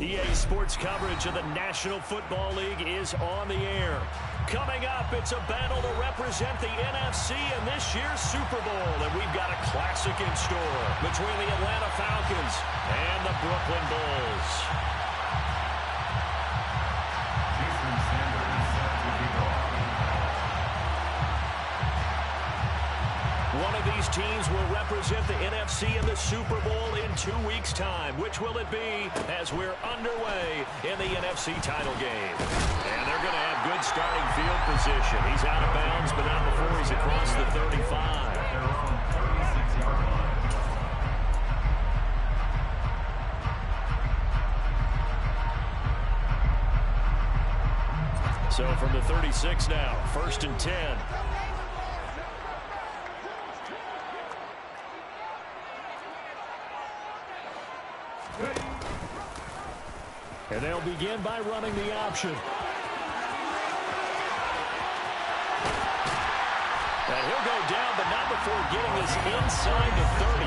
EA Sports coverage of the National Football League is on the air. Coming up, it's a battle to represent the NFC in this year's Super Bowl. And we've got a classic in store between the Atlanta Falcons and the Brooklyn Bulls. One of these teams will represent the NFC in the Super Bowl in 2 weeks' time. Which will it be as we're underway in the NFC title game? And they're going to have good starting field position. He's out of bounds, but not before he's across the 35. So from the 36 now, 1st and 10. And they'll begin by running the option. And he'll go down, but not before getting this inside the 30.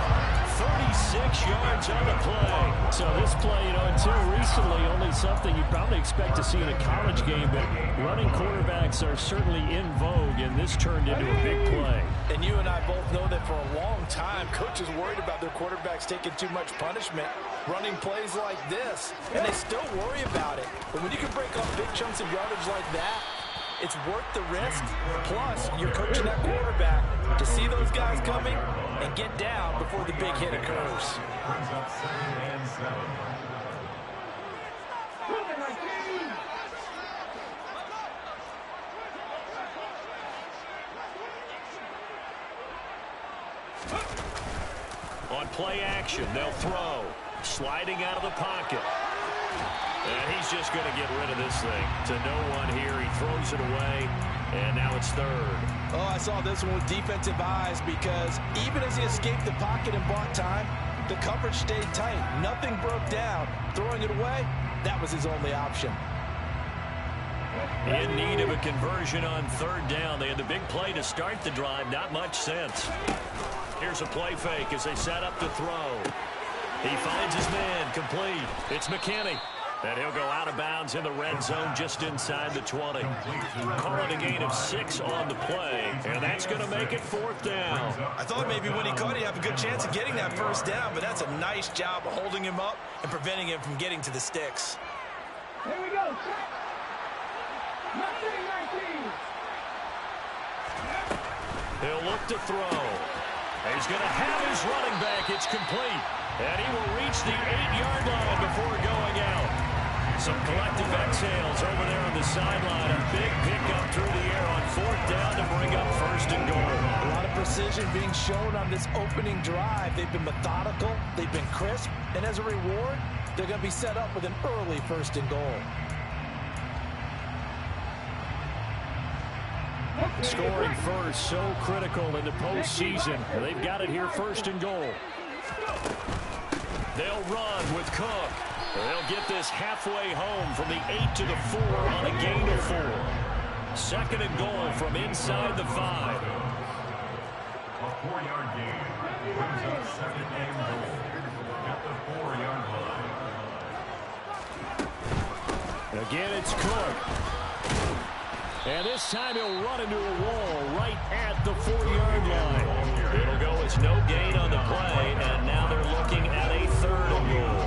36 yards on the play. So this play, until recently, only something you'd probably expect to see in a college game, but running quarterbacks are certainly in vogue, and this turned into a big play. And you and I both know that for a long time, coaches worried about their quarterbacks taking too much punishment, running plays like this, and they still worry about it. But when you can break up big chunks of yardage like that, it's worth the risk. Plus, you're coaching that quarterback to see those guys coming and get down before the big hit occurs. On play action, they'll throw. Sliding out of the pocket. And he's just going to get rid of this thing to no one here. He throws it away, and now it's 3rd. Oh, I saw this one with defensive eyes because even as he escaped the pocket and bought time, the coverage stayed tight. Nothing broke down. Throwing it away, that was his only option. In need of a conversion on 3rd down. They had the big play to start the drive. Not much sense. Here's a play fake as they set up to throw. He finds his man complete. It's McKinney. And he'll go out of bounds in the red zone just inside the 20. Calling a gain of 6 on the play. And that's going to make it 4th down. I thought maybe when he caught it, he'd have a good chance of getting that 1st down, but that's a nice job of holding him up and preventing him from getting to the sticks. Here we go. He'll look to throw. He's going to have his running back. It's complete. And he will reach the 8-yard line before going out. Some collective exhales over there on the sideline. A big pickup through the air on 4th down to bring up 1st and goal. A lot of precision being shown on this opening drive. They've been methodical. They've been crisp. And as a reward, they're going to be set up with an early 1st and goal. Scoring first, so critical in the postseason. They've got it here, 1st and goal. They'll run with Cook. They'll get this halfway home from the 8 to the 4 on a gain of 4. 2nd and goal from inside the 5. A 4-yard gain brings up 2nd and goal at the 4-yard line. Again, it's Cook. And this time he'll run into a wall right at the 4-yard line. It'll go as no gain on the play, and now they're looking at a 3rd and goal.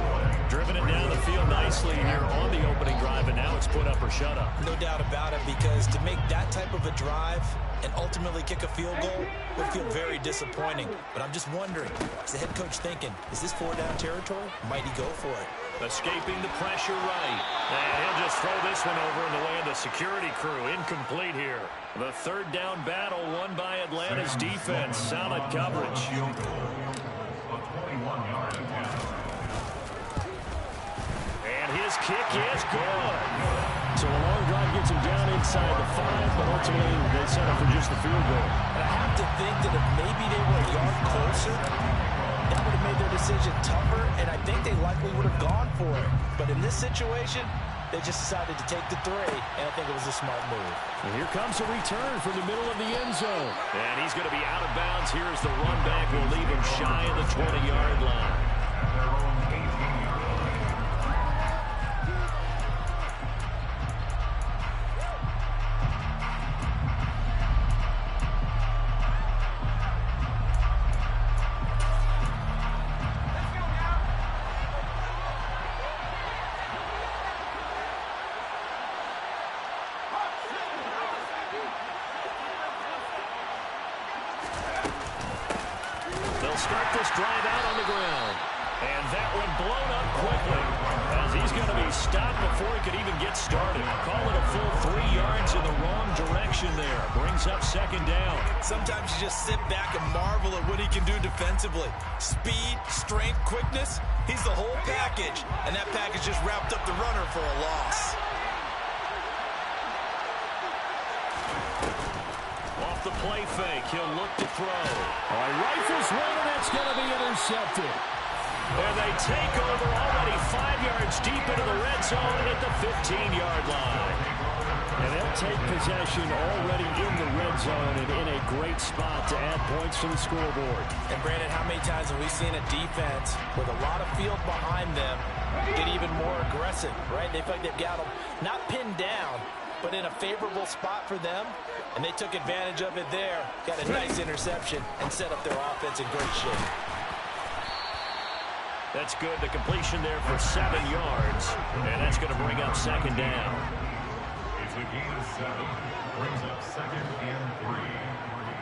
Driven it down the field nicely here on the opening drive, and now it's put up or shut up. No doubt about it, because to make that type of a drive and ultimately kick a field goal would feel very disappointing. But I'm just wondering, is the head coach thinking, is this 4-down territory? Might he go for it? Escaping the pressure right. And he'll just throw this one over in the way of the security crew. Incomplete here. The 3rd down battle won by Atlanta's defense. Solid coverage. A 21-yard attempt. And his kick is good. So a long drive gets him down inside the 5, but ultimately they settle for just the field goal. And I have to think that if maybe they were a yard closer, that would have made their decision tougher, and I think they likely would have gone for it. But in this situation, they just decided to take the 3, and I think it was a smart move. And here comes a return from the middle of the end zone. And he's going to be out of bounds. Here's the run back. Will leave him shy of the 20-yard line. start this drive out on the ground. And that one blown up quickly, as he's going to be stopped before he could even get started. Call it a full 3 yards in the wrong direction there. Brings up second down. Sometimes you just sit back and marvel at what he can do defensively. Speed, strength, quickness, he's the whole package. And that package just wrapped up the runner for a loss. Off the play fake, he'll look to throw. Rifles one, and that's going to be intercepted. And they take over already 5 yards deep into the red zone at the 15-yard line. And they'll take possession already in the red zone and in a great spot to add points to the scoreboard. And Brandon, how many times have we seen a defense with a lot of field behind them get even more aggressive, right? They feel like they've got them not pinned down, but in a favorable spot for them, and they took advantage of it there, got a nice interception, and set up their offense in great shape. That's good. The completion there for 7 yards, and that's going to bring up second down. It's a gain of 7. Brings up second and 3.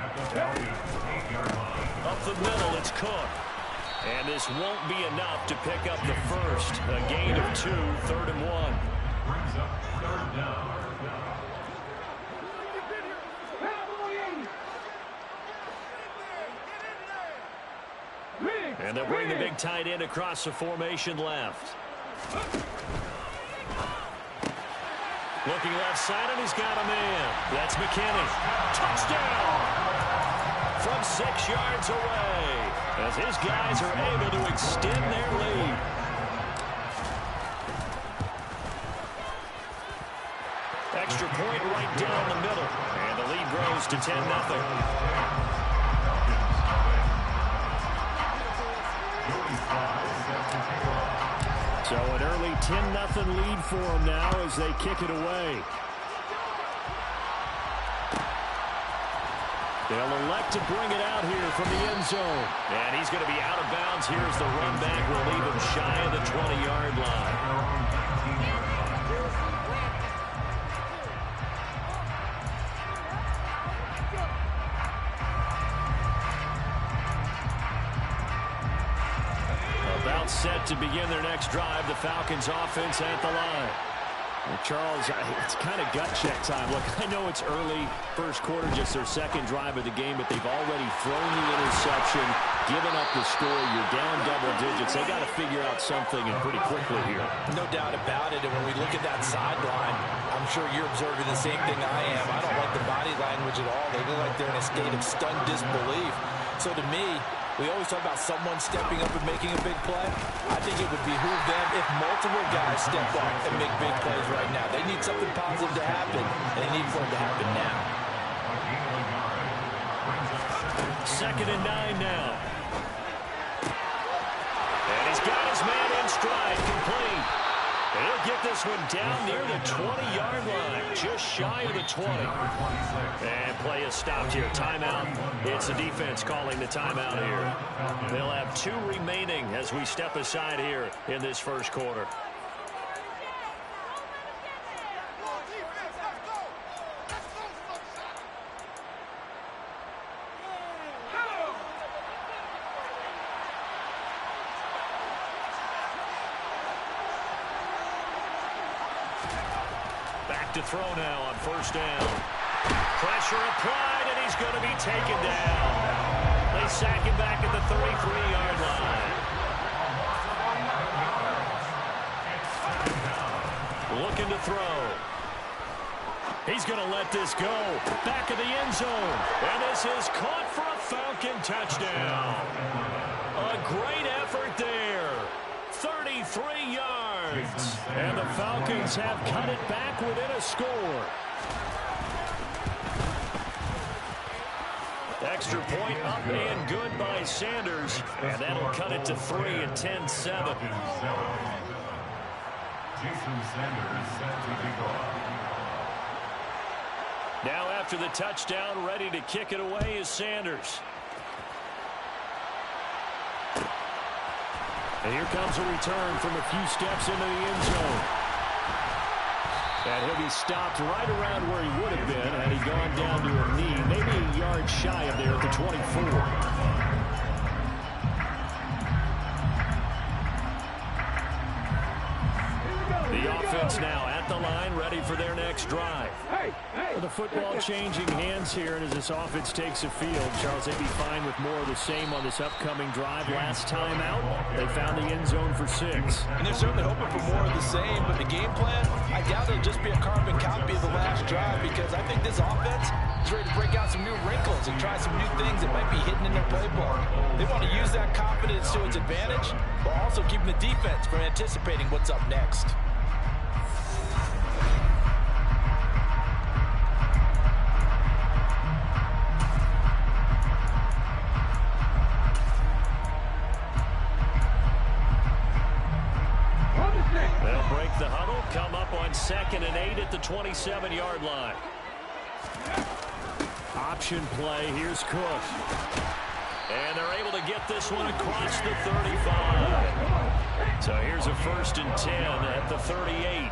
At the Falcons' 8-yard line. Up the middle, it's Cook. And this won't be enough to pick up the first. A gain of 2, 3rd and 1. Brings up 3rd down. And they'll bring the big tight end across the formation left. Looking left side, and he's got a man. That's McKinney. Touchdown! From 6 yards away, as his guys are able to extend their lead. Extra point right down the middle. And the lead grows to 10-0. So an early 10-0 lead for them now as they kick it away. They'll elect to bring it out here from the end zone. And he's going to be out of bounds. Here's the run back. Will leave him shy of the 20-yard line. Set to begin their next drive. The Falcons offense at the line. Well, Charles, it's kind of gut check time. Look, I know it's early, first quarter, just their second drive of the game, but they've already thrown the interception, given up the score. You're down double digits. They got to figure out something, and pretty quickly here. No doubt about it. And when we look at that sideline, I'm sure you're observing the same thing I am. I don't like the body language at all. They look like they're in a state of stunned disbelief. So to me, we always talk about someone stepping up and making a big play. I think it would behoove them if multiple guys step up and make big plays right now. They need something positive to happen, and they need for it to happen now. 2nd and 9 now. And he's got his man in stride, complete. And he'll get this one down near the 20-yard line, just shy of the 20. And play is stopped here. Timeout. It's the defense calling the timeout here. They'll have 2 remaining as we step aside here in this first quarter. To throw now on first down. Pressure applied, and he's going to be taken down. They sack him back at the 33-yard line. Looking to throw. He's going to let this go. Back of the end zone. And this is caught for a Falcon touchdown. A great effort there. 33 yards. And the Falcons have cut it back within a score. Extra point up and good by Sanders. And that'll cut it to 3 and 10-7. Jason Sanders set to kick off. Now after the touchdown, ready to kick it away is Sanders. And here comes a return from a few steps into the end zone. And he'll be stopped right around where he would have been had he gone down to a knee, maybe a yard shy of there at the 24. at the line, ready for their next drive. With the football changing hands here, and as this offense takes the field, Charles, they'd be fine with more of the same on this upcoming drive. Last time out, they found the end zone for 6. And they're certainly hoping for more of the same, but the game plan, I doubt it'll just be a carbon copy of the last drive, because I think this offense is ready to break out some new wrinkles and try some new things that might be hidden in their playbook. They want to use that confidence to its advantage, while also keeping the defense from anticipating what's up next. They'll break the huddle, come up on 2nd and 8 at the 27-yard line. Option play. Here's Cook. And they're able to get this one across the 35. So here's a 1st and 10 at the 38.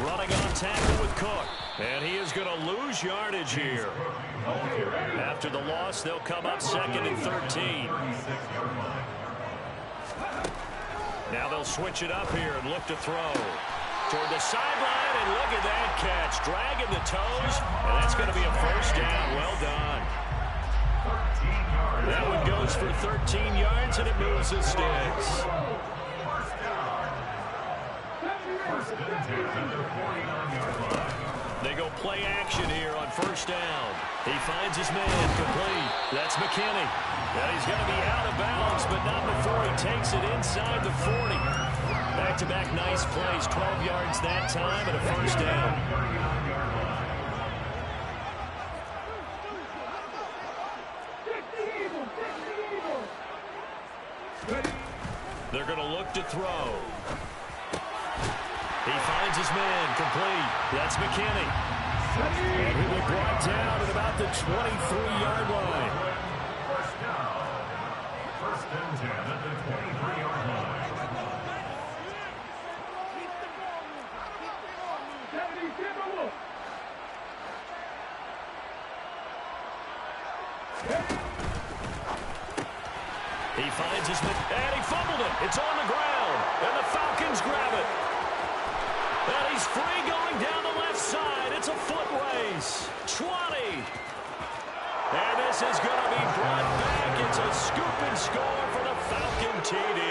Running on tackle with Cook. And he is going to lose yardage here. After the loss, they'll come up 2nd and 13. Now they'll switch it up here and look to throw. Toward the sideline, and look at that catch. Dragging the toes, and that's going to be a 1st down. Well done. That one goes for 13 yards, and it moves the sticks. They go play action here on 1st down. He finds his man complete. That's McKinney. Now he's going to be out of bounds, but not before he takes it inside the 40. Back-to-back nice plays, 12 yards that time and a 1st down. They're going to look to throw. He finds his man complete. That's McKinney. And he will brought down at about the 23-yard line. 1st and 10 at the 23-yard line. He finds his man, and he fumbled it. It's on the ground, and the Falcons grab it. And he's free going down the left side. It's a foot race. 20. And this is going to be brought back. It's a scoop and score for the Falcon TD.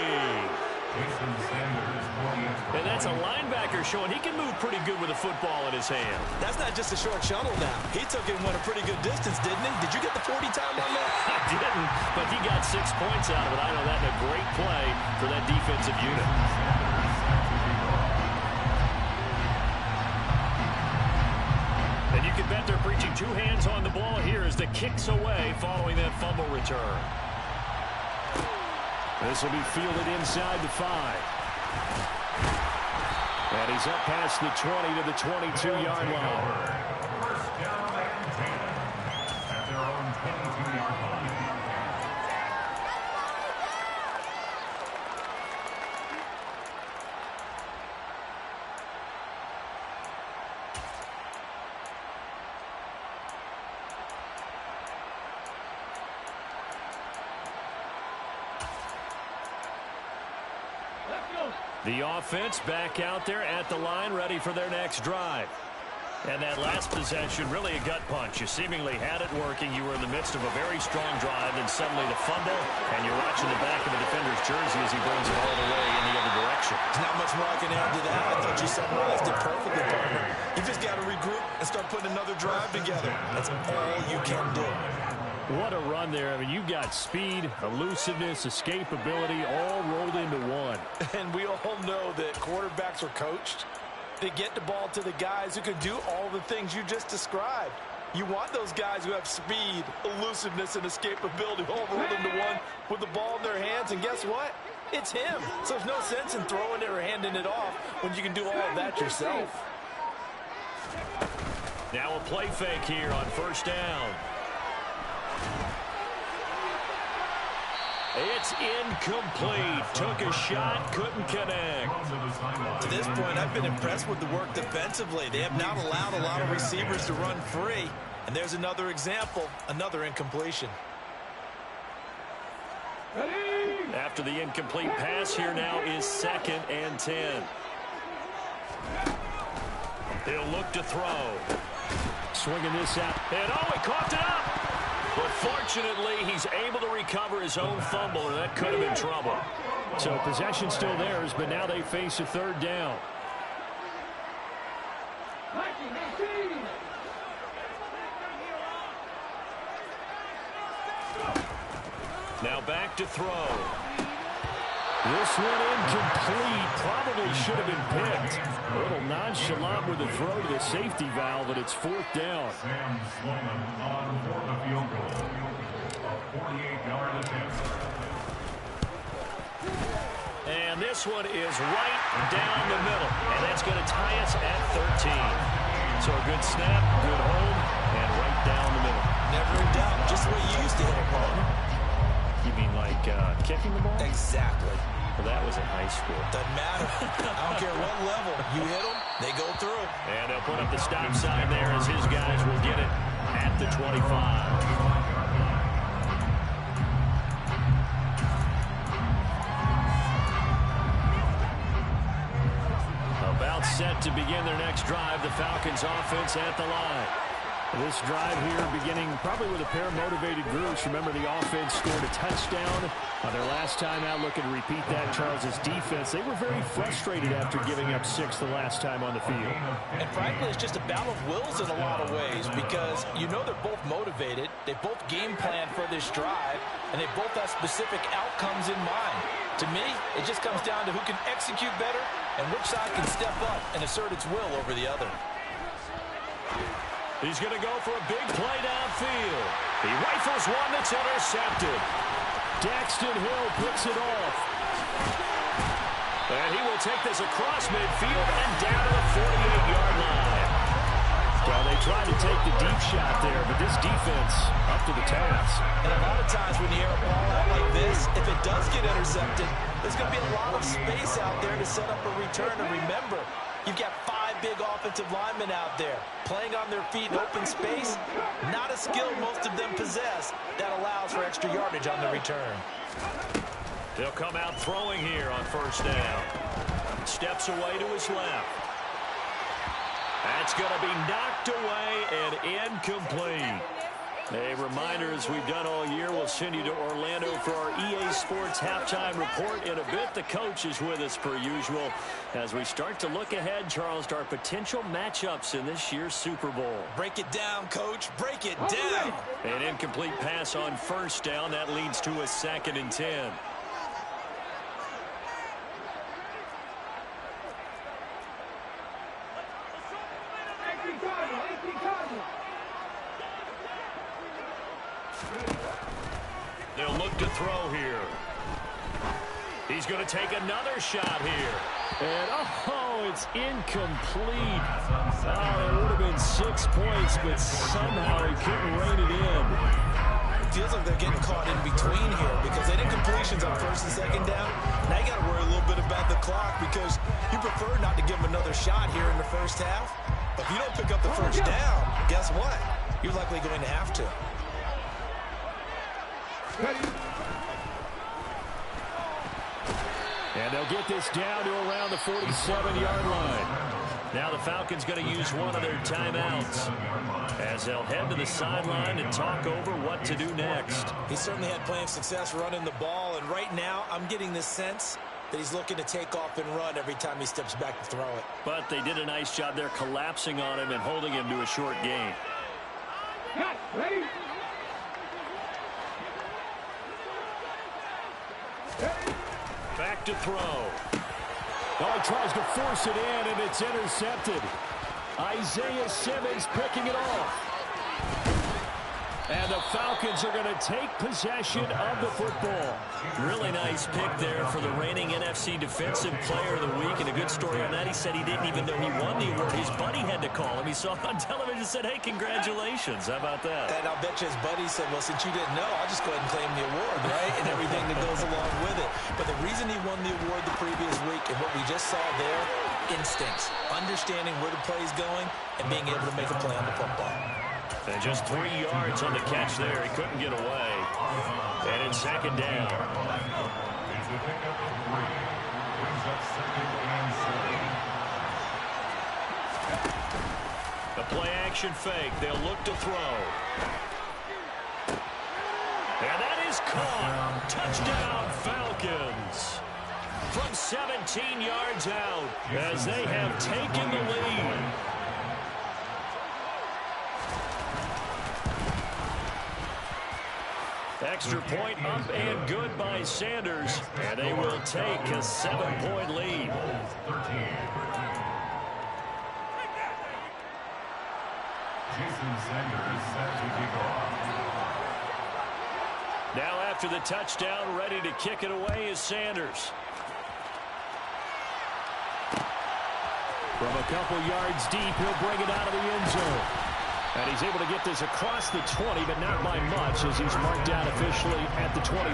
And that's a linebacker showing he can move pretty good with a football in his hand. That's not just a short shuttle now. He took it and went a pretty good distance, didn't he? Did you get the 40 time on that? I didn't, but he got 6 points out of it. I know that in a great play for that defensive unit. And you can bet they're preaching 2 hands on the ball here as the kick's away following that fumble return. This will be fielded inside the 5. And he's up past the 20 to the 22-yard line. 1st down and 10 at their own 22-yard line. The offense back out there at the line, ready for their next drive. And that last possession, really a gut punch. You seemingly had it working. You were in the midst of a very strong drive, and suddenly the fumble, and you're watching the back of the defender's jersey as he brings it all the way in the other direction. There's not much more I can add to that. I thought you summarized it perfectly, partner. You just got to regroup and start putting another drive together. That's all you can do. What a run there. I mean, you've got speed, elusiveness, escapability all rolled into one. And we all know that quarterbacks are coached. They get the ball to the guys who can do all the things you just described. You want those guys who have speed, elusiveness, and escapability all rolled into one with the ball in their hands. And guess what? It's him. So there's no sense in throwing it or handing it off when you can do all of that yourself. Now a play fake here on 1st down. It's incomplete. Took a shot, couldn't connect. To this point, I've been impressed with the work defensively. They have not allowed a lot of receivers to run free. And there's another example, another incompletion. After the incomplete pass, here now is 2nd and 10. He'll look to throw. Swinging this out. And he coughed it up. But fortunately, he's able to recover his own fumble, and that could have been trouble. So possession still theirs, but now they face a 3rd down. Now back to throw. This one incomplete. Probably should have been picked. A little nonchalant with the throw to the safety valve, and it's 4th down. Sam Sloman on for the field goal. A 48-yard attempt. And this one is right down the middle. And that's going to tie us at 13. So a good snap, good hold, and right down the middle. Never in doubt. Just the way you used to hit a ball. You mean like kicking the ball? Exactly. Well, that was in high school. Doesn't matter. I don't care what level. You hit them, they go through. And they'll put up the stop sign there as his guys will get it at the 25. About set to begin their next drive. The Falcons offense at the line. This drive here beginning probably with a pair of motivated groups. Remember, the offense scored a touchdown on their last time out. Looking to repeat that. Charles's defense, they were very frustrated after giving up 6 the last time on the field. And frankly, it's just a battle of wills in a lot of ways because you know they're both motivated. They both game plan for this drive, and they both have specific outcomes in mind. To me, it just comes down to who can execute better and which side can step up and assert its will over the other. He's going to go for a big play downfield. He rifles one that's intercepted. Daxton Hill picks it off. And he will take this across midfield and down to the 48-yard line. Well, they tried to take the deep shot there, but this defense up to the task. And a lot of times when you air a ball out like this, if it does get intercepted, there's going to be a lot of space out there to set up a return. And remember, you've got 5 big offensive linemen out there playing on their feet in open space. Not a skill most of them possess that allows for extra yardage on the return. They'll come out throwing here on 1st down. Steps away to his left. That's going to be knocked away and incomplete. A reminder, as we've done all year, we'll send you to Orlando for our EA Sports halftime report in a bit. The coach is with us per usual as we start to look ahead, Charles, to our potential matchups in this year's Super Bowl. Break it down, Coach. Break it down. An incomplete pass on 1st down. That leads to a 2nd and 10. They'll look to throw here. He's going to take another shot here. And, it's incomplete. Oh, it would have been 6 points, but somehow he couldn't rein it in. It feels like they're getting caught in between here because they did completions on 1st and 2nd down. Now you got to worry a little bit about the clock because you prefer not to give them another shot here in the 1st half. But if you don't pick up the 1st down, guess what? You're likely going to have to. And they'll get this down to around the 47-yard line. Now the Falcons going to use one of their timeouts as they'll head to the sideline and talk over what to do next. He certainly had plenty of success running the ball, and right now I'm getting this sense that he's looking to take off and run every time he steps back to throw it. But they did a nice job there collapsing on him and holding him to a short gain. Ready? Back to throw. Oh, he tries to force it in, and it's intercepted. Isaiah Simmons picking it off. And the Falcons are going to take possession of the football. Really nice pick there for the reigning NFC Defensive Player of the Week. And a good story on that, he said he didn't even know he won the award. His buddy had to call him. He saw him on television and said, hey, congratulations. How about that? And I'll bet you his buddy said, well, since you didn't know, I'll just go ahead and claim the award, right? And everything that goes along with it. But the reason he won the award the previous week and what we just saw there, instincts, understanding where the play is going and being able to make a play on the football. And just 3 yards on the catch there. He couldn't get away. And in 2nd down. to pick up 3. Brings up 2nd and 7. A play-action fake. They'll look to throw. And that is caught. Touchdown, Falcons. From 17 yards out as they have taken the lead. Extra point up and good by Sanders. And they will take a 7-point lead. Jason Sanders set to kick off. Now after the touchdown, ready to kick it away is Sanders. From a couple yards deep, he'll bring it out of the end zone. And he's able to get this across the 20, but not by much as he's marked down officially at the 21.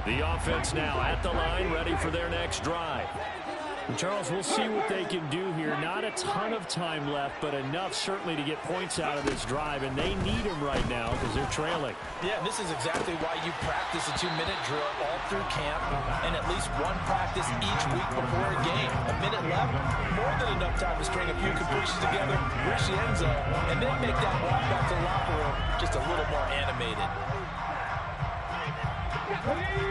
The offense now at the line, ready for their next drive. And Charles, we'll see what they can do here. Not a ton of time left, but enough certainly to get points out of this drive, and they need them right now because they're trailing. Yeah, and this is exactly why you practice a 2-minute drill all through camp and at least one practice each week before a game. A minute left, more than enough time to string a few completions together, reach the end zone, and then make that walk back to the locker room just a little more animated.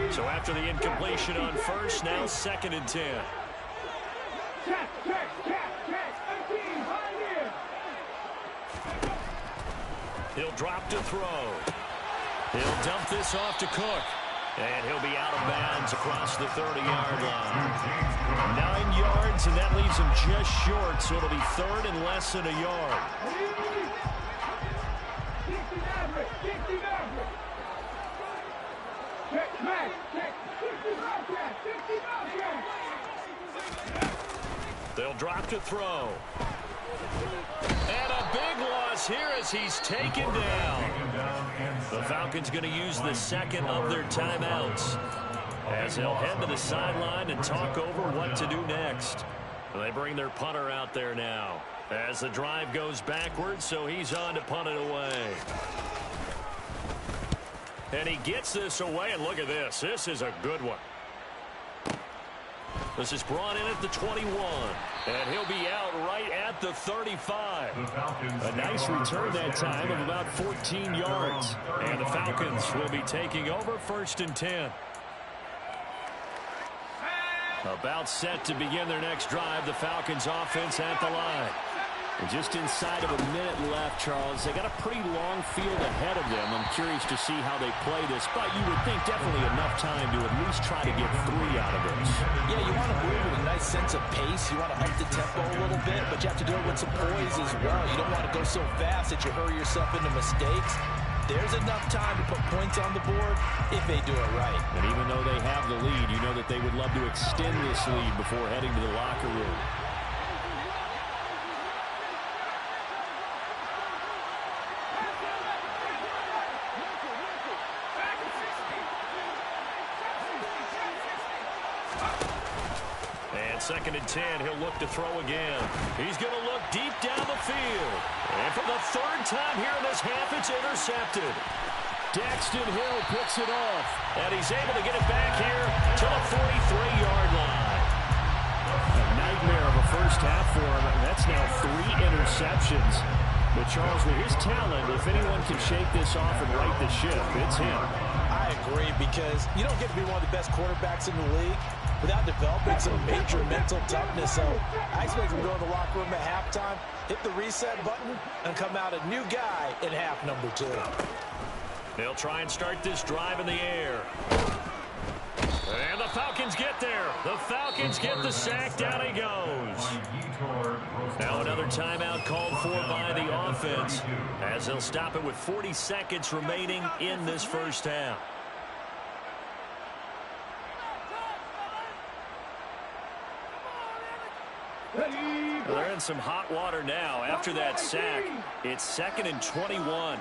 So after the incompletion on first, now 2nd and 10. He'll drop to throw. He'll dump this off to Cook. And he'll be out of bounds across the 30-yard line. 9 yards, and that leaves him just short, so it'll be 3rd and less than a yard. They'll drop to throw. And a big loss here as he's taken down. The Falcons going to use the 2nd of their timeouts as they'll head to the sideline and talk over what to do next. They bring their punter out there now as the drive goes backwards, so he's on to punt it away. And he gets this away, and look at this. This is a good one. This is brought in at the 21, and he'll be out right at the 35. A nice return that time of about 14 yards. And the Falcons will be taking over 1st and 10. About set to begin their next drive, the Falcons offense at the line. And just inside of a minute left, Charles. They got a pretty long field ahead of them. I'm curious to see how they play this, but you would think definitely enough time to at least try to get 3 out of this. Yeah, you want to move with a nice sense of pace. You want to up the tempo a little bit, but you have to do it with some poise as well. You don't want to go so fast that you hurry yourself into mistakes. There's enough time to put points on the board if they do it right. And even though they have the lead, you know that they would love to extend this lead before heading to the locker room. And 2nd and 10, he'll look to throw again. He's going to look deep down the field. And for the 3rd time here in this half, it's intercepted. Daxton Hill picks it off. And he's able to get it back here to the 43-yard line. A nightmare of a first half for him. That's now 3 interceptions. But Charles, with his talent, if anyone can shake this off and right the ship, it's him. I agree, because you don't get to be one of the best quarterbacks in the league without developing some major mental toughness. So I expect him to go to the locker room at halftime, hit the reset button, and come out a new guy in half number 2. They'll try and start this drive in the air. And the Falcons get there. The Falcons get the sack. Down he goes. Now another timeout called for by the offense as they'll stop it with 40 seconds remaining in this first half. They're in some hot water now after that sack. It's 2nd and 21.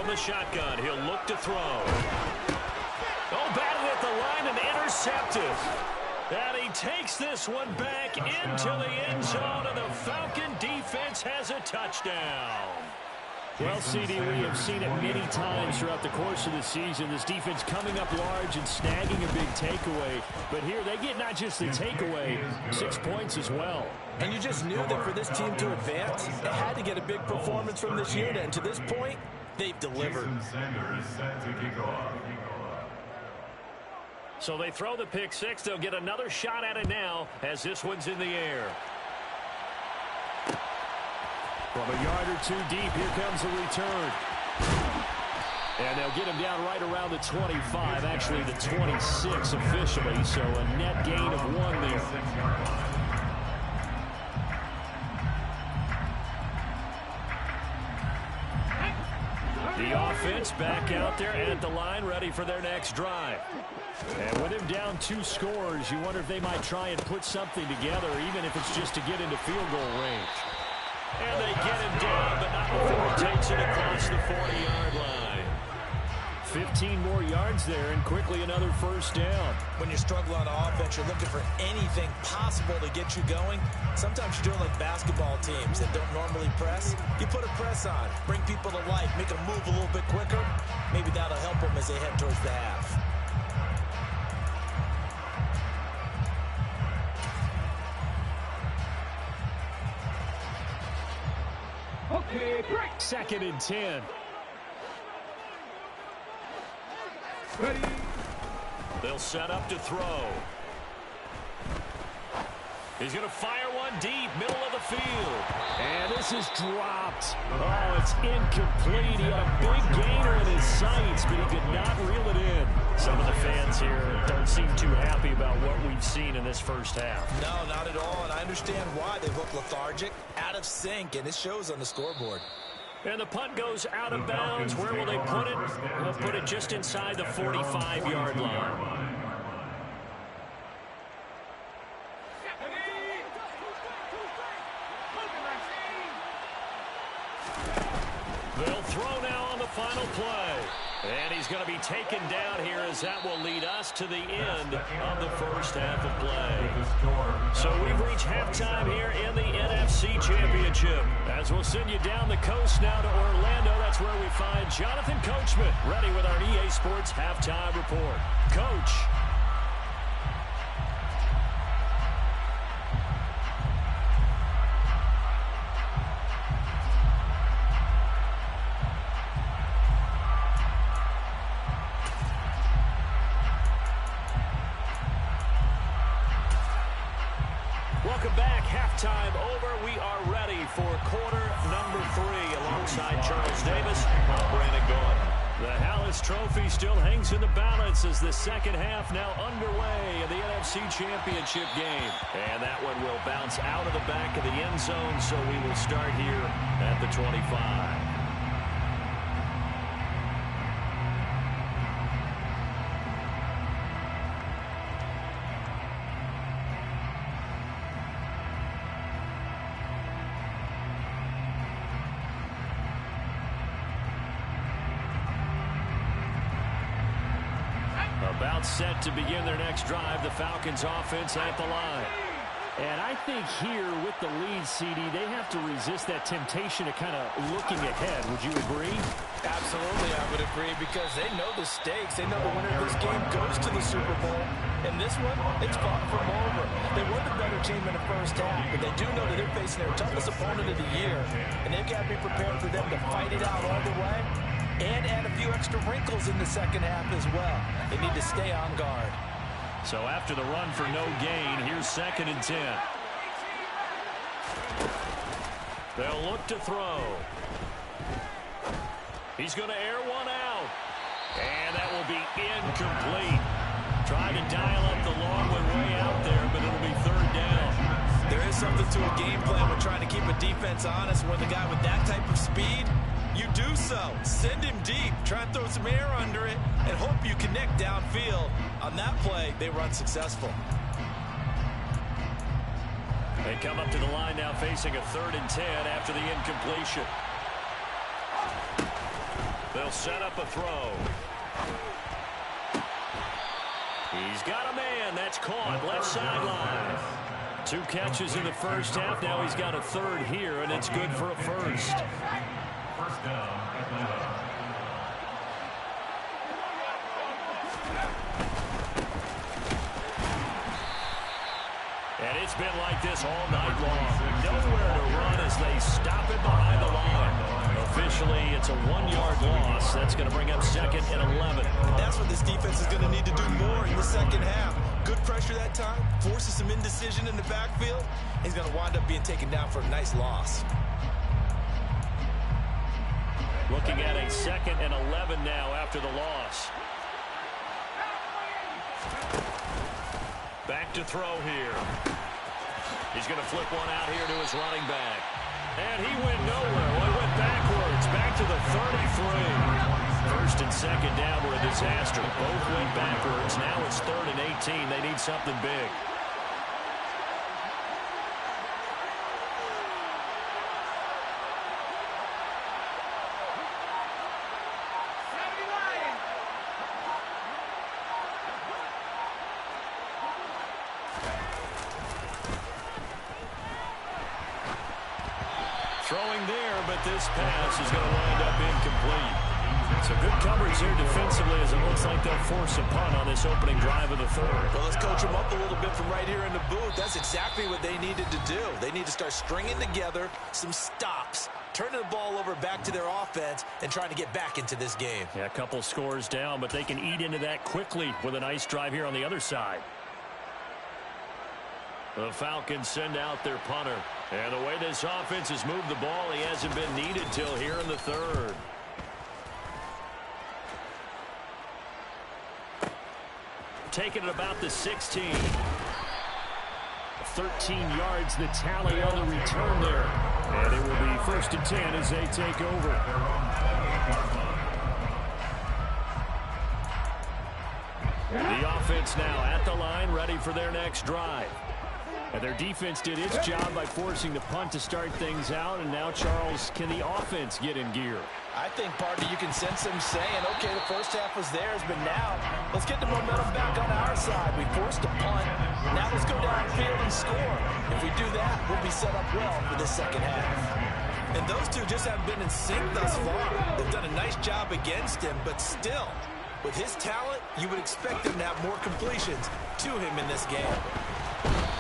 from the shotgun. He'll look to throw. Oh, batted at the line and intercepted. And he takes this one back into the end zone, and the Falcon defense has a touchdown. Well, CD, we have seen it many times throughout the course of the season. This defense coming up large and snagging a big takeaway. But here they get not just the takeaway, 6 points as well. And you just knew that for this team to advance, they had to get a big performance from this unit. And to this point, they've delivered. So they throw the pick six. They'll get another shot at it now as this one's in the air. From a yard or two deep, here comes the return. And they'll get him down right around the 25, actually the 26 officially, so a net gain of 1 there. The offense back out there at the line, ready for their next drive. And with him down 2 scores, you wonder if they might try and put something together, even if it's just to get into field goal range. And they get him down, but not before he takes it across the 40-yard line. 15 more yards there, and quickly another first down. When you're struggling on offense, you're looking for anything possible to get you going. Sometimes you're doing like basketball teams that don't normally press. You put a press on, bring people to life, make them move a little bit quicker. Maybe that'll help them as they head towards the half. Okay, break. 2nd and 10. Ready. They'll set up to throw. He's going to fire one deep, middle of the field. And this is dropped. Oh, it's incomplete. He had a big gainer in his sights, but he could not reel it in. Some of the fans here don't seem too happy about what we've seen in this first half. No, not at all, and I understand why. They look lethargic, out of sync, and it shows on the scoreboard. And the punt goes out of bounds. Where will they put it? They'll put it just inside the 45-yard line. They'll throw now on the final play. And he's going to be taken down here as that will lead us to the end of the first half of play. So we've reached halftime here in the NFC Championship. As we'll send you down the coast now to Orlando, that's where we find Jonathan Coachman ready with our EA Sports Halftime Report. Coach. Welcome back. Halftime over. We are ready for quarter number 3 alongside Charles Davis. I'm Brandon Gordon. The Hallis Trophy still hangs in the balance as the second half now underway in the NFC Championship game. And that one will bounce out of the back of the end zone, so we will start here at the 25. About set to begin their next drive, the Falcons offense at the line. And I think here with the lead, CD, they have to resist that temptation of kind of looking ahead. Would you agree? Absolutely, I would agree, because they know the stakes. They know the winner of this game goes to the Super Bowl. And this one, it's far from over. They were the better team in the first half, but they do know that they're facing their toughest opponent of the year. And they've got to be prepared for them to fight it out all the way and add a few extra wrinkles in the second half as well. They need to stay on guard. So after the run for no gain, here's 2nd and 10. They'll look to throw. He's going to air one out. And that will be incomplete. Trying to dial up the long one way out there, but it'll be 3rd down. There is something to a game plan with trying to keep a defense honest. When the guy with that type of speed, you do so. Send him deep. Try and throw some air under it and hope you connect downfield. On that play, they were unsuccessful. They come up to the line now facing a 3rd and 10 after the incompletion. They'll set up a throw. He's got a man. That's caught. Left sideline. 2 catches in the first half. Now he's got a third here, and it's good for a first. First down, Atlanta. And it's been like this all night long. Nowhere to run as they stop it behind the line. Officially, it's a 1-yard loss. That's going to bring up 2nd and 11. That's what this defense is going to need to do more in the second half. Good pressure that time, forces some indecision in the backfield. He's going to wind up being taken down for a nice loss. Looking at a 2nd and 11 now after the loss. Back to throw here. He's going to flip one out here to his running back. And he went nowhere. Well, he went backwards. Back to the 33. First and 2nd down were a disaster. Both went backwards. Now it's 3rd and 18. They need something big. Throwing there, but this pass is going to wind up incomplete. So good coverage here defensively as it looks like they'll force a punt on this opening drive of the 3rd. Well, let's coach them up a little bit from right here in the booth. That's exactly what they needed to do. They need to start stringing together some stops, turning the ball over back to their offense, and trying to get back into this game. Yeah, a couple scores down, but they can eat into that quickly with a nice drive here on the other side. The Falcons send out their punter. And the way this offense has moved the ball, he hasn't been needed till here in the 3rd. Taking it about the 16. 13 yards, the tally on the return there. And it will be 1st and 10 as they take over. The offense now at the line, ready for their next drive. And their defense did its job by forcing the punt to start things out. And now, Charles, can the offense get in gear? I think, partner, you can sense them saying, okay, the first half was theirs, but now let's get the momentum back on our side. We forced a punt. Now let's go downfield and score. If we do that, we'll be set up well for the second half. And those two just haven't been in sync thus far. They've done a nice job against him, but still, with his talent, you would expect him to have more completions to him in this game.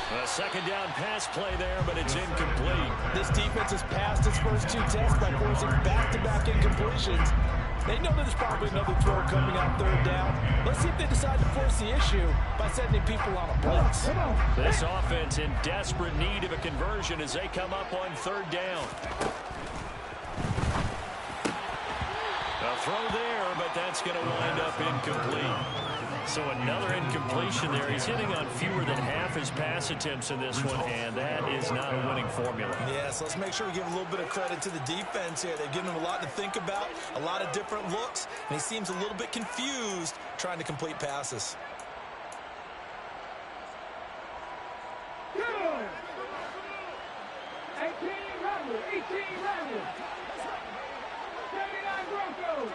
A 2nd down pass play there, but it's incomplete. This defense has passed its first 2 tests by forcing back-to-back incompletions. They know there's probably another throw coming out 3rd down. Let's see if they decide to force the issue by sending people on a blitz. This offense in desperate need of a conversion as they come up on 3rd down. A throw there, but that's going to wind up incomplete. So another incompletion there. He's hitting on fewer than half his pass attempts in this one, and that is not a winning formula. Yes, let's make sure we give a little bit of credit to the defense here. They've given him a lot to think about, a lot of different looks, and he seems a little bit confused trying to complete passes. Good. 18 Rebels. 18 Rebels. 79 Broncos.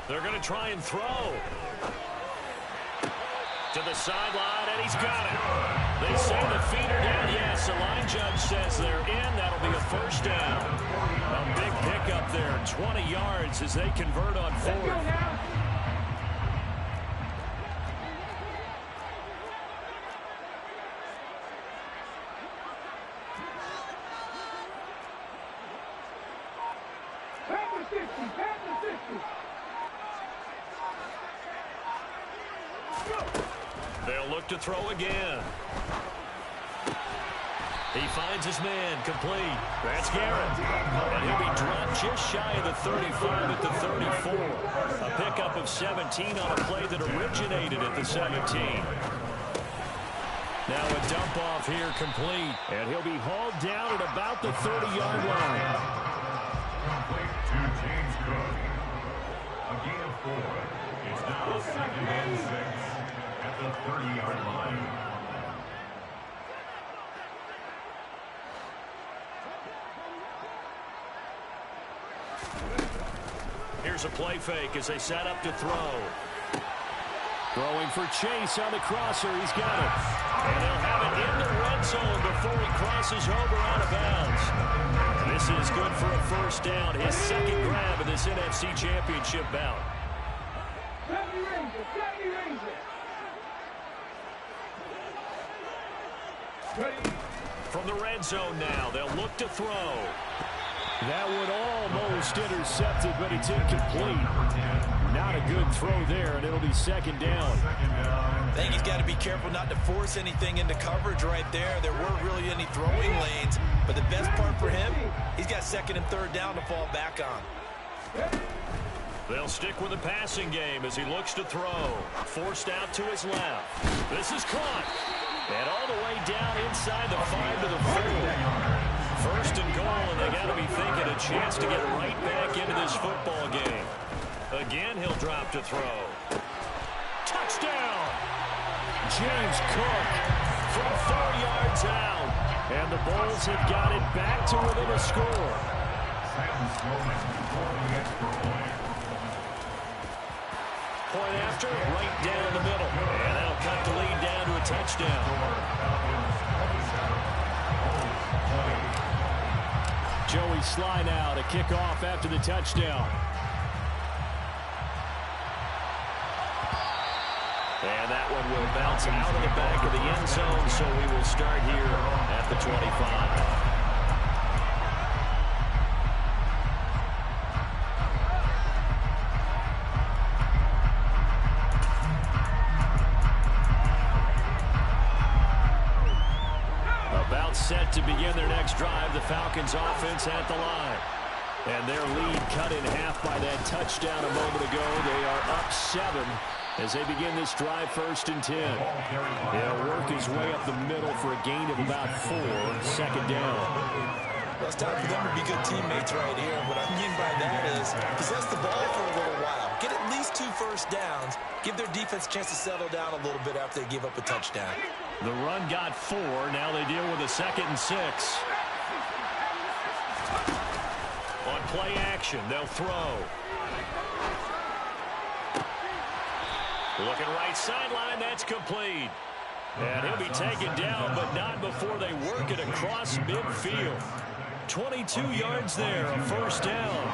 They're going to try and throw. To the sideline, and he's got it. They say the feet are down. Yes, the line judge says they're in. That'll be a 1st down. A big pickup there, 20 yards as they convert on 4th. They'll look to throw again. He finds his man, complete. That's Garrett. And he'll be dropped just shy of the 35 at the 34. A pickup of 17 on a play that originated at the 17. Now a dump off here, complete. And he'll be hauled down at about the 30-yard line. Complete to James Cook. A gain of 4. It's now 2nd and 6 at the 30-yard line. Here's a play fake as they set up to throw. Throwing for Chase on the crosser. He's got it. And they'll have it in the red zone before he crosses over out of bounds. This is good for a first down. His second grab of this NFC Championship bout. From the red zone now, they'll look to throw. That one almost intercepted, but it's incomplete. Not a good throw there, and it'll be second down. I think he's got to be careful not to force anything into coverage right there. There weren't really any throwing lanes, but the best part for him, he's got second and third down to fall back on. They'll stick with the passing game as he looks to throw. Forced out to his left. This is caught. And all the way down inside the 5 to the 4. First and goal, and they got to be thinking a chance to get right back into this football game. Again, he'll drop to throw. Touchdown! James Cook from 4 yards out. And the Bulls have got it back to within a score. Point after, right down the middle. And that'll cut the lead down to a touchdown. Joey Sly now to kick off after the touchdown. And that one will bounce out of the back of the end zone, so we will start here at the 25. Set to begin their next drive. The Falcons offense at the line. And their lead cut in half by that touchdown a moment ago. They are up 7 as they begin this drive, 1st and 10. He'll work his way up the middle for a gain of about 4, second down. Well, it's time for them to be good teammates right here. What I mean by that is possess the ball for a little while. Get at least 2 first downs. Give their defense a chance to settle down a little bit after they give up a touchdown. The run got 4. Now they deal with a 2nd and 6. On play action, they'll throw. Looking right sideline, that's complete. And he'll be taken down, but not before they work it across midfield. 22 yards there, a first down.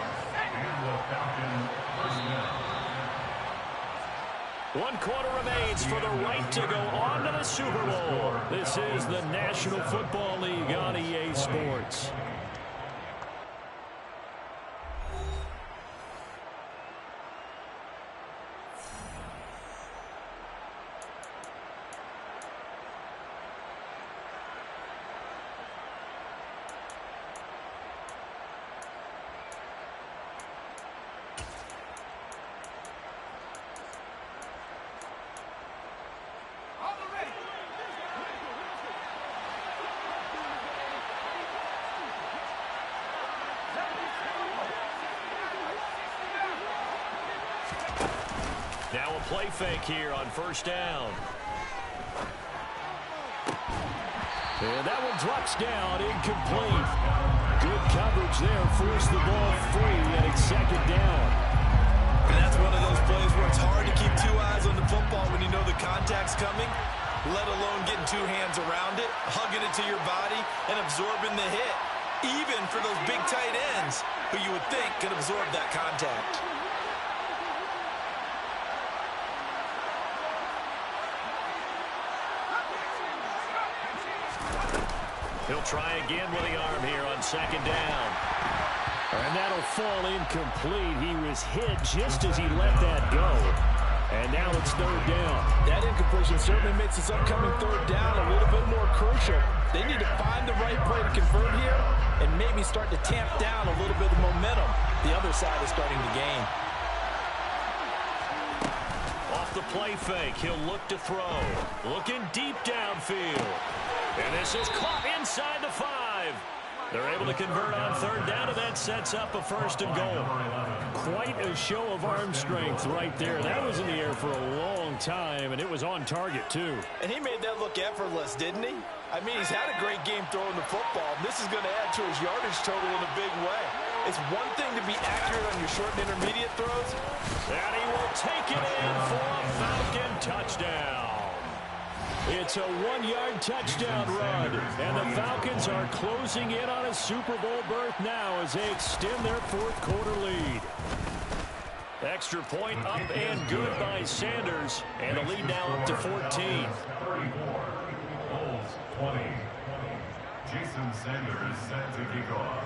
1 quarter remains for the right to go on to the Super Bowl. This is the National Football League on EA Sports. Now a play fake here on first down. And that one drops down, incomplete. Good coverage there, forced the ball free, and it's second down. And that's one of those plays where it's hard to keep 2 eyes on the football when you know the contact's coming, let alone getting 2 hands around it, hugging it to your body, and absorbing the hit. Even for those big tight ends, who you would think could absorb that contact. He'll try again with the arm here on second down. And that'll fall incomplete. He was hit just as he let that go. And now it's third down. That incompletion certainly makes this upcoming third down a little bit more crucial. They need to find the right play to convert here and maybe start to tamp down a little bit of momentum. The other side is starting to gain. Off the play fake, he'll look to throw. Looking deep downfield. And this is caught inside the 5. They're able to convert on third down, and that sets up a first and goal. Quite a show of arm strength right there. That was in the air for a long time, and it was on target, too. And he made that look effortless, didn't he? I mean, he's had a great game throwing the football. This is going to add to his yardage total in a big way. It's one thing to be accurate on your short and intermediate throws. And he will take it in for a Falcon touchdown. It's a 1-yard touchdown run, and the Falcons are closing in on a Super Bowl berth now as they extend their fourth-quarter lead. Extra point up and good by Sanders, and the lead now up to 14. 34, Bulls 20. Jason Sanders set to kick off.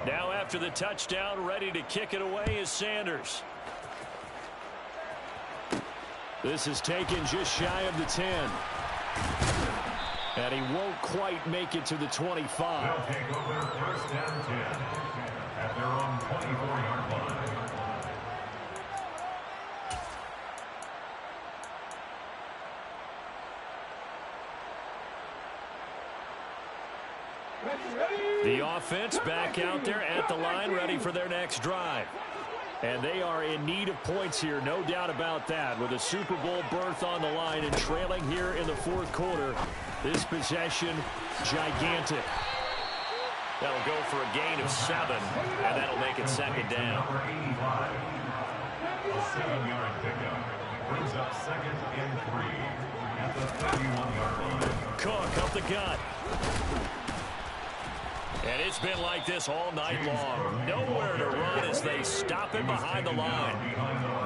Now after the touchdown, ready to kick it away is Sanders. This is taken just shy of the 10. And he won't quite make it to the 25. They'll take over first and 10 at their own 24-yard line. The offense back out there at the line, ready for their next drive. And they are in need of points here, no doubt about that. With a Super Bowl berth on the line and trailing here in the fourth quarter, this possession, gigantic. That'll go for a gain of 7, and that'll make it second down. Number 85, a 7-yard pickup, brings up second and 3 at the 31-yard line. Cook up the gut. And it's been like this all night long. Nowhere to run as they stop it behind the line.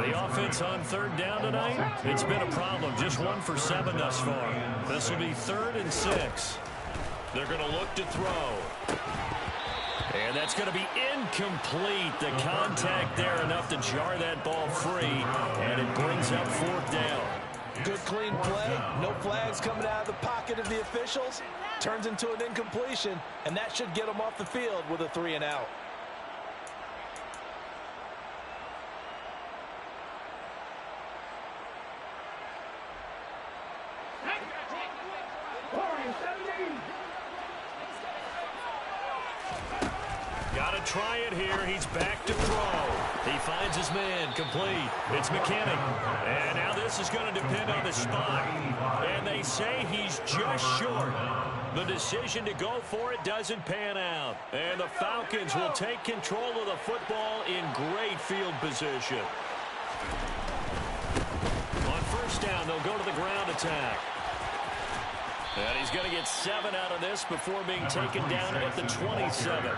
The offense on third down tonight, it's been a problem. Just 1 for 7 thus far. This will be 3rd and 6. They're going to look to throw. And that's going to be incomplete. The contact there enough to jar that ball free. And it brings up 4th down. Good clean play. No flags coming out of the pocket of the officials. Turns into an incompletion, and that should get them off the field with a 3 and out. Got to try it here. He's back to throw. He finds his man complete. It's McKinney. And now this is going to depend on the spot. And they say he's just short. The decision to go for it doesn't pan out. And the Falcons will take control of the football in great field position. On first down, they'll go to the ground attack. And he's going to get 7 out of this before being taken down at the 27.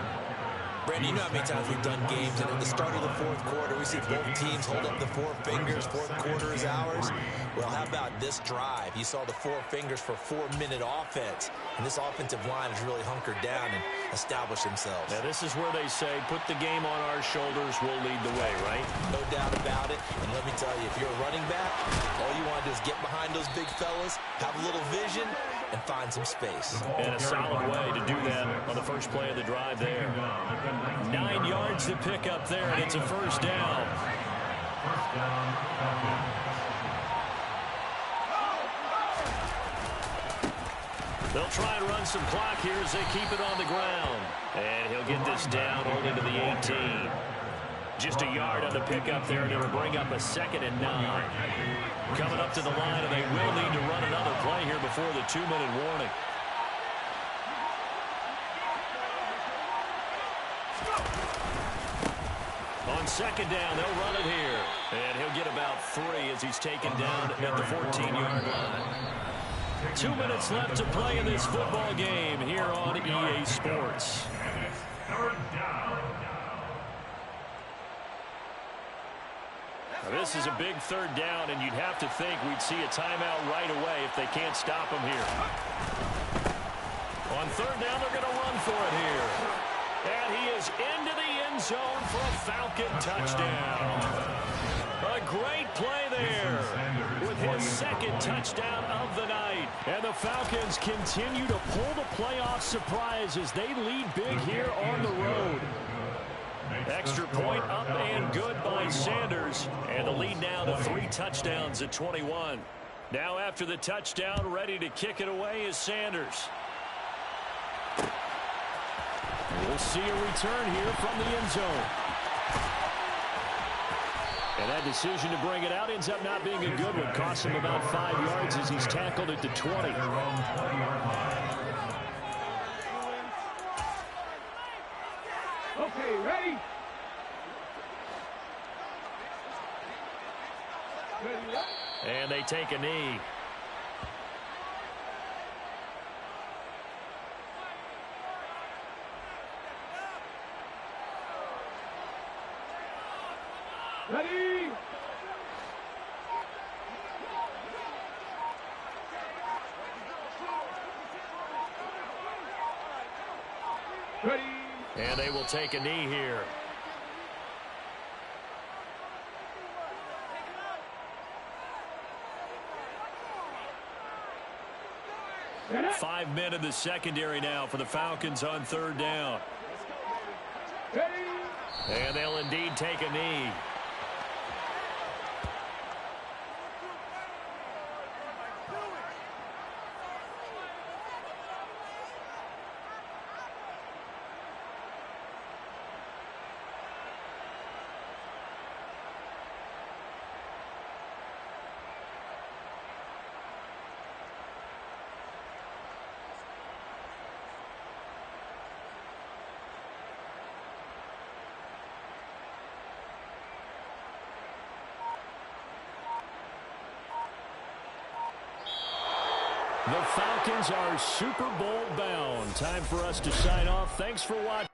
Brandon, you know how many times we've done games, and at the start of the fourth quarter, we see both teams hold up the 4 fingers. Fourth quarter is ours. Well, how about this drive? You saw the 4 fingers for 4-minute offense, and this offensive line has really hunkered down and established themselves. Now, this is where they say, put the game on our shoulders, we'll lead the way, right? No doubt about it. And let me tell you, if you're a running back, all you want to do is get behind those big fellas, have a little vision, and find some space. And a solid way to do that on the first play of the drive there. 9 yards to pick up there, and it's a first down. First down, Falcons. They'll try and run some clock here as they keep it on the ground. And he'll get this down only to the 18. Just a yard on the pickup there, and it'll bring up a 2nd and 9. Coming up to the line, and they will need to run another play here before the 2-minute warning. On second down, they'll run it here. And he'll get about 3 as he's taken down at the 14-yard line. 2 minutes left to play in this football game here on EA Sports. And it's 3rd down. Now, this is a big 3rd down, and you'd have to think we'd see a timeout right away if they can't stop him here. On 3rd down, they're going to run for it here. And he is into the end zone for a Falcon touchdown. A great play there with his 2nd touchdown of the night. And the Falcons continue to pull the playoff surprise as they lead big here on the road. Extra point up and good by Sanders. And the lead now to 3 touchdowns at 21. Now after the touchdown, ready to kick it away is Sanders. We'll see a return here from the end zone. And that decision to bring it out ends up not being a good one. Costs him about 5 yards as he's tackled at the 20. Okay, ready? Ready up. And they take a knee. Ready? Ready? And they will take a knee here. Set it. 5 men in the secondary now for the Falcons on third down. Ready? And they'll indeed take a knee. The Falcons are Super Bowl bound. Time for us to sign off. Thanks for watching.